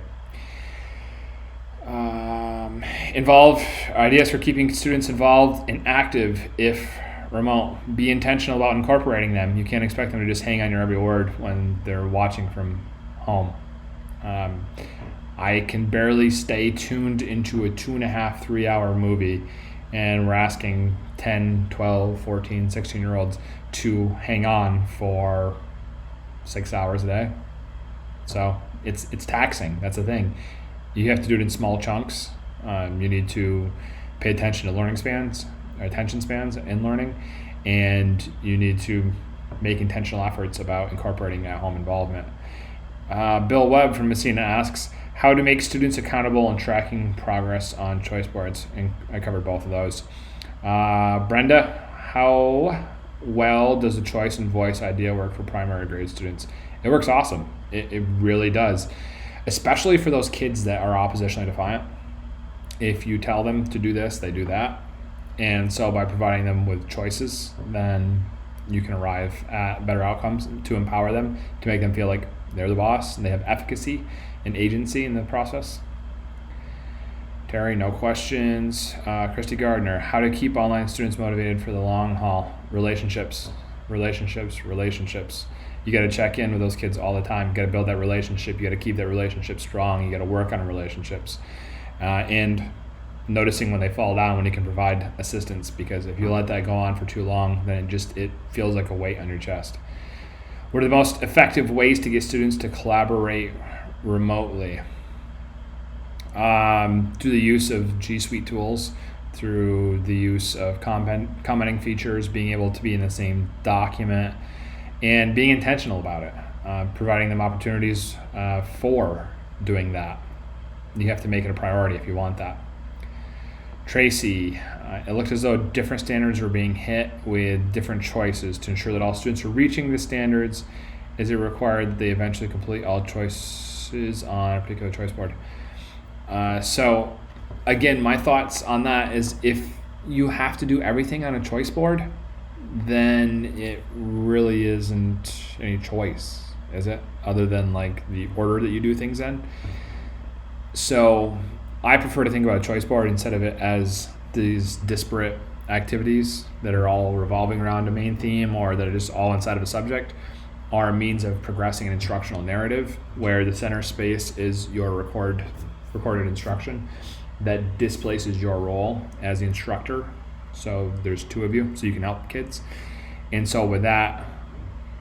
Involve ideas for keeping students involved and active if remote. Be intentional about incorporating them. You can't expect them to just hang on your every word when they're watching from home. I can barely stay tuned into a 2.5, 3 hour movie, and we're asking 10, 12, 14, 16-year-olds to hang on for 6 hours a day. So it's taxing. That's the thing. You have to do it in small chunks. You need to pay attention to attention spans in learning, and you need to make intentional efforts about incorporating at-home involvement. Bill Webb from Messina asks, how to make students accountable and tracking progress on choice boards. And I covered both of those. Brenda, how well does the choice and voice idea work for primary grade students? It works awesome. It really does. Especially for those kids that are oppositionally defiant. If you tell them to do this, they do that. And so by providing them with choices, then you can arrive at better outcomes to empower them, to make them feel like they're the boss and they have efficacy and agency in the process. Terry, no questions. Christy Gardner, how to keep online students motivated for the long haul. Relationships. You got to check in with those kids all the time. You got to build that relationship. You got to keep that relationship strong. You got to work on relationships. And noticing when they fall down, when you can provide assistance, because if you let that go on for too long, then it feels like a weight on your chest. What are the most effective ways to get students to collaborate remotely? Through the use of G Suite tools, through the use of commenting features, being able to be in the same document, and being intentional about it, providing them opportunities for doing that. You have to make it a priority if you want that. Tracy, it looked as though different standards were being hit with different choices. To ensure that all students are reaching the standards, is it required that they eventually complete all choices on a particular choice board? So again, my thoughts on that is, if you have to do everything on a choice board, then it really isn't any choice, is it? Other than like the order that you do things in. So I prefer to think about a choice board instead of it as these disparate activities that are all revolving around a main theme, or that are just all inside of a subject, are a means of progressing an instructional narrative where the center space is your recorded instruction that displaces your role as the instructor. So there's two of you, so you can help kids. And so with that,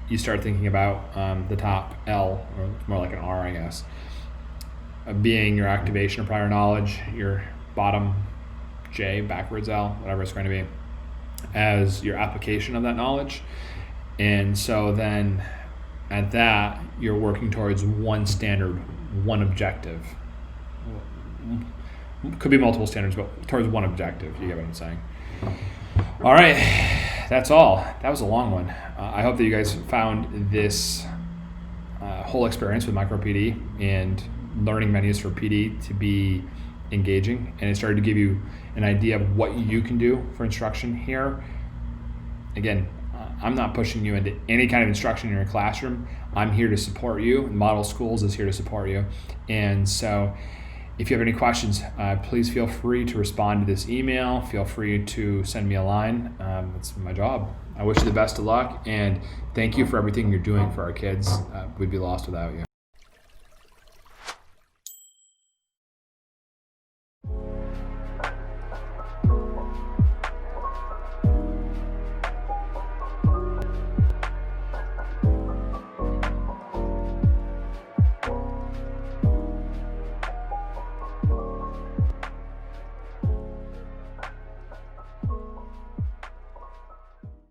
you start thinking about the top L, or more like an R, I guess, being your activation of prior knowledge, your bottom J, backwards L, whatever it's going to be, as your application of that knowledge. And so then at that, you're working towards one standard, one objective. Could be multiple standards, but towards one objective. You get what I'm saying? All right, that's all. That was a long one. I hope that you guys found this whole experience with MicroPD and learning menus for PD to be engaging, and it started to give you an idea of what you can do for instruction here. Again, I'm not pushing you into any kind of instruction in your classroom. I'm here to support you. Model Schools is here to support you. And so if you have any questions, please feel free to respond to this email. Feel free to send me a line. It's my job. I wish you the best of luck, and thank you for everything you're doing for our kids. We'd be lost without you.